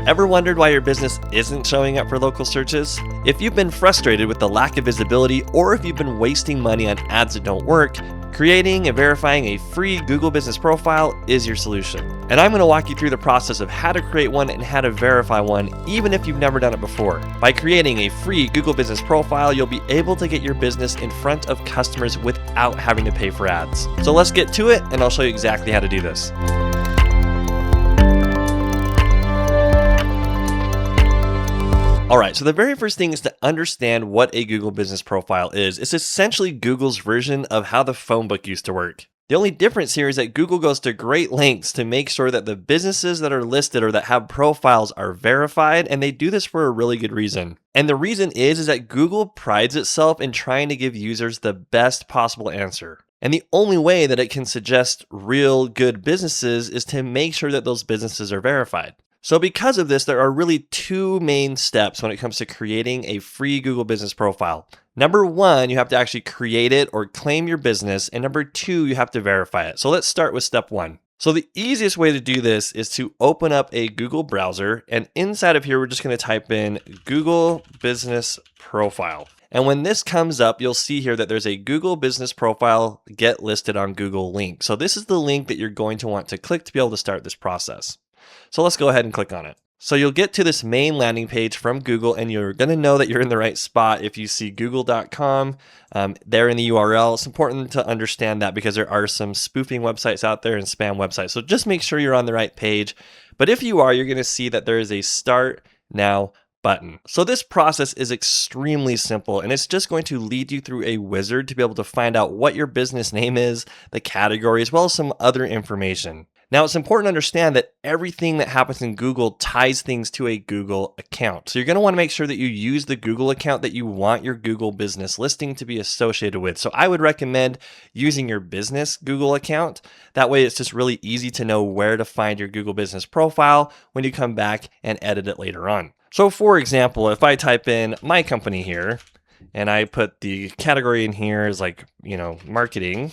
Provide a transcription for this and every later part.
Ever wondered why your business isn't showing up for local searches? If you've been frustrated with the lack of visibility, or if you've been wasting money on ads that don't work, creating and verifying a free Google Business Profile is your solution. And I'm going to walk you through the process of how to create one and how to verify one, even if you've never done it before. By creating a free Google Business Profile, you'll be able to get your business in front of customers without having to pay for ads. So let's get to it, and I'll show you exactly how to do this. Alright, so the very first thing is to understand what a Google Business Profile is. It's essentially Google's version of how the phone book used to work. The only difference here is that Google goes to great lengths to make sure that the businesses that are listed or that have profiles are verified, and they do this for a really good reason. And the reason is that Google prides itself in trying to give users the best possible answer. And the only way that it can suggest real good businesses is to make sure that those businesses are verified. So because of this, there are really two main steps when it comes to creating a free Google Business Profile. Number one, you have to actually create it or claim your business. And number two, you have to verify it. So let's start with step one. So the easiest way to do this is to open up a Google browser. And inside of here, we're just going to type in Google Business Profile. And when this comes up, you'll see here that there's a Google Business Profile Get Listed on Google link. So this is the link that you're going to want to click to be able to start this process. So let's go ahead and click on it. So you'll get to this main landing page from Google, and you're going to know that you're in the right spot if you see google.com there in the URL. It's important to understand that because there are some spoofing websites out there and spam websites. So just make sure you're on the right page. But if you are, you're going to see that there is a Start Now button. So this process is extremely simple, and it's just going to lead you through a wizard to be able to find out what your business name is, the category, as well as some other information. Now, it's important to understand that everything that happens in Google ties things to a Google account. So you're going to want to make sure that you use the Google account that you want your Google business listing to be associated with. So I would recommend using your business Google account. That way, it's just really easy to know where to find your Google Business Profile when you come back and edit it later on. So for example, if I type in my company here and I put the category in here as marketing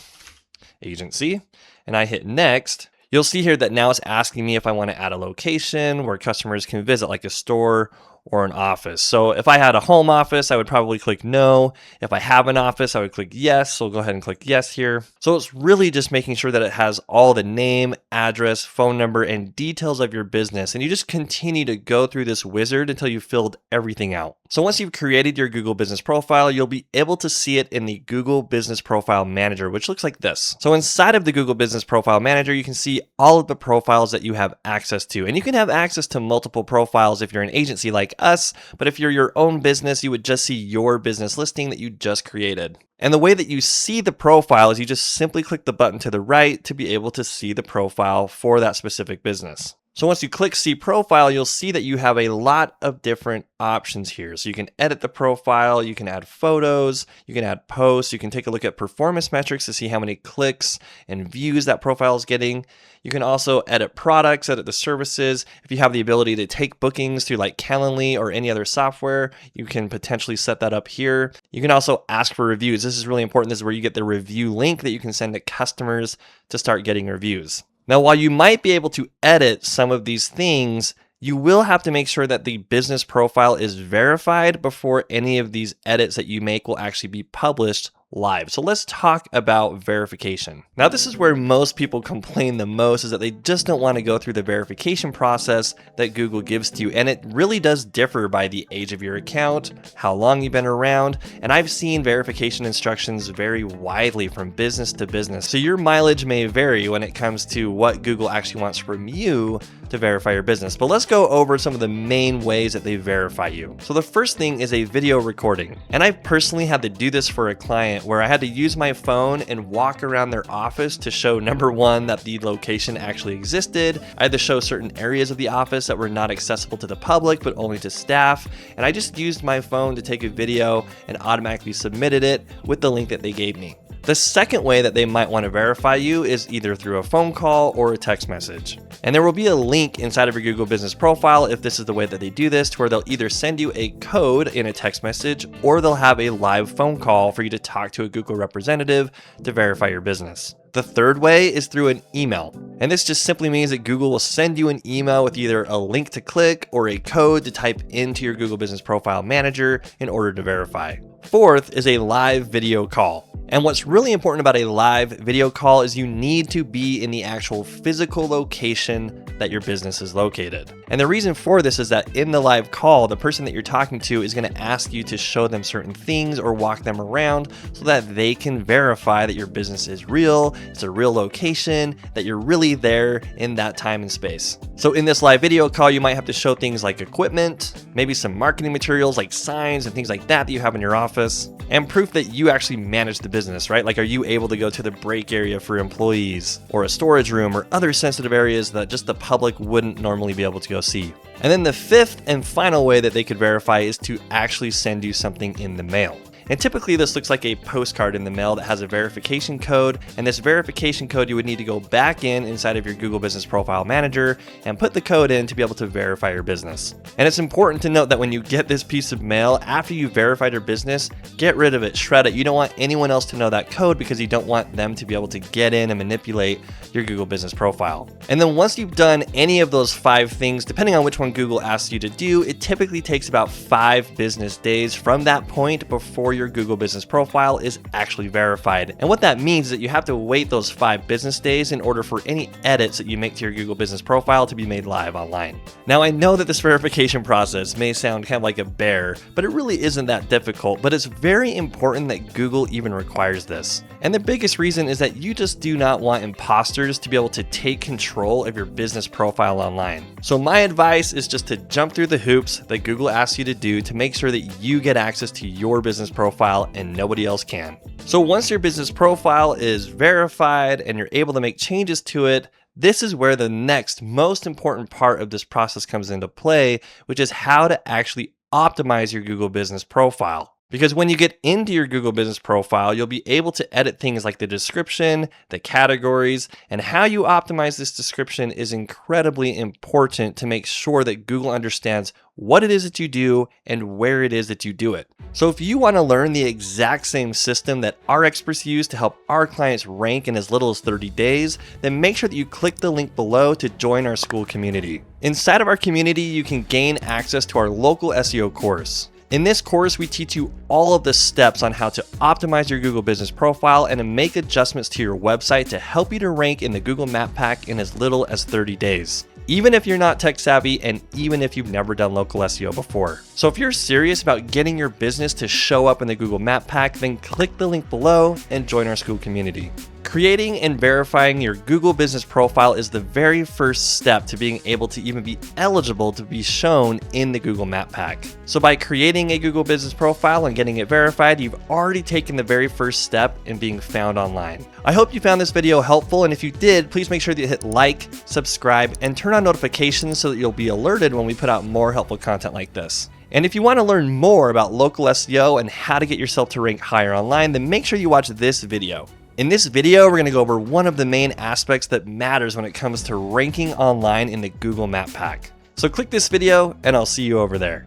agency, and I hit next, you'll see here that now it's asking me if I want to add a location where customers can visit, like a store or an office. So if I had a home office, I would probably click no. If I have an office, I would click yes. So we'll go ahead and click yes here. So it's really just making sure that it has all the name, address, phone number, and details of your business. And you just continue to go through this wizard until you've filled everything out. So once you've created your Google Business Profile, you'll be able to see it in the Google Business Profile Manager, which looks like this. So inside of the Google Business Profile Manager, you can see all of the profiles that you have access to. And you can have access to multiple profiles if you're an agency like us, but if you're your own business, you would just see your business listing that you just created. And the way that you see the profile is you just simply click the button to the right to be able to see the profile for that specific business. So once you click See Profile, you'll see that you have a lot of different options here. So you can edit the profile, you can add photos, you can add posts, you can take a look at performance metrics to see how many clicks and views that profile is getting. You can also edit products, edit the services. If you have the ability to take bookings through like Calendly or any other software, you can potentially set that up here. You can also ask for reviews. This is really important. This is where you get the review link that you can send to customers to start getting reviews. Now, while you might be able to edit some of these things, you will have to make sure that the business profile is verified before any of these edits that you make will actually be published live. So let's talk about verification. Now, this is where most people complain the most, is that they just don't want to go through the verification process that Google gives to you. And it really does differ by the age of your account, how long you've been around. And I've seen verification instructions vary widely from business to business. So your mileage may vary when it comes to what Google actually wants from you to verify your business. But let's go over some of the main ways that they verify you. So the first thing is a video recording. And I've personally had to do this for a client where I had to use my phone and walk around their office to show, number one, that the location actually existed. I had to show certain areas of the office that were not accessible to the public, but only to staff. And I just used my phone to take a video and automatically submitted it with the link that they gave me. The second way that they might want to verify you is either through a phone call or a text message. And there will be a link inside of your Google Business Profile, if this is the way that they do this, to where they'll either send you a code in a text message or they'll have a live phone call for you to talk to a Google representative to verify your business. The third way is through an email. And this just simply means that Google will send you an email with either a link to click or a code to type into your Google Business Profile Manager in order to verify. Fourth is a live video call. And what's really important about a live video call is you need to be in the actual physical location that your business is located. And the reason for this is that in the live call, the person that you're talking to is going to ask you to show them certain things or walk them around so that they can verify that your business is real, it's a real location, that you're really there in that time and space. So in this live video call, you might have to show things like equipment, maybe some marketing materials like signs and things like that you have in your office, and proof that you actually manage the business, right? Like, are you able to go to the break area for employees or a storage room or other sensitive areas that just the public wouldn't normally be able to go see? And then the fifth and final way that they could verify is to actually send you something in the mail. And typically this looks like a postcard in the mail that has a verification code, and this verification code you would need to go back inside of your Google Business Profile Manager and put the code in to be able to verify your business. And it's important to note that when you get this piece of mail, after you verified your business, get rid of it, shred it. You don't want anyone else to know that code because you don't want them to be able to get in and manipulate your Google Business Profile. And then once you've done any of those 5 things, depending on which one Google asks you to do, it typically takes about 5 business days from that point before your Google Business Profile is actually verified. And what that means is that you have to wait those 5 business days in order for any edits that you make to your Google Business Profile to be made live online. Now, I know that this verification process may sound kind of like a bear, but it really isn't that difficult, but it's very important that Google even requires this. And the biggest reason is that you just do not want imposters to be able to take control of your business profile online. So my advice is just to jump through the hoops that Google asks you to do to make sure that you get access to your business profile and nobody else can. So once your business profile is verified and you're able to make changes to it, this is where the next most important part of this process comes into play, which is how to actually optimize your Google Business Profile. Because when you get into your Google Business Profile, you'll be able to edit things like the description, the categories, and how you optimize this description is incredibly important to make sure that Google understands what it is that you do and where it is that you do it. So if you want to learn the exact same system that our experts use to help our clients rank in as little as 30 days, then make sure that you click the link below to join our school community. Inside of our community, you can gain access to our local SEO course. In this course, we teach you all of the steps on how to optimize your Google Business Profile and to make adjustments to your website to help you to rank in the Google Map Pack in as little as 30 days. Even if you're not tech savvy and even if you've never done local SEO before. So if you're serious about getting your business to show up in the Google Map Pack, then click the link below and join our school community. Creating and verifying your Google Business Profile is the very first step to being able to even be eligible to be shown in the Google Map Pack. So by creating a Google Business Profile and getting it verified, you've already taken the very first step in being found online. I hope you found this video helpful, and if you did, please make sure that you hit like, subscribe, and turn on notifications so that you'll be alerted when we put out more helpful content like this. And if you want to learn more about local SEO and how to get yourself to rank higher online, then make sure you watch this video. In this video, we're going to go over one of the main aspects that matters when it comes to ranking online in the Google Map Pack. So click this video and I'll see you over there.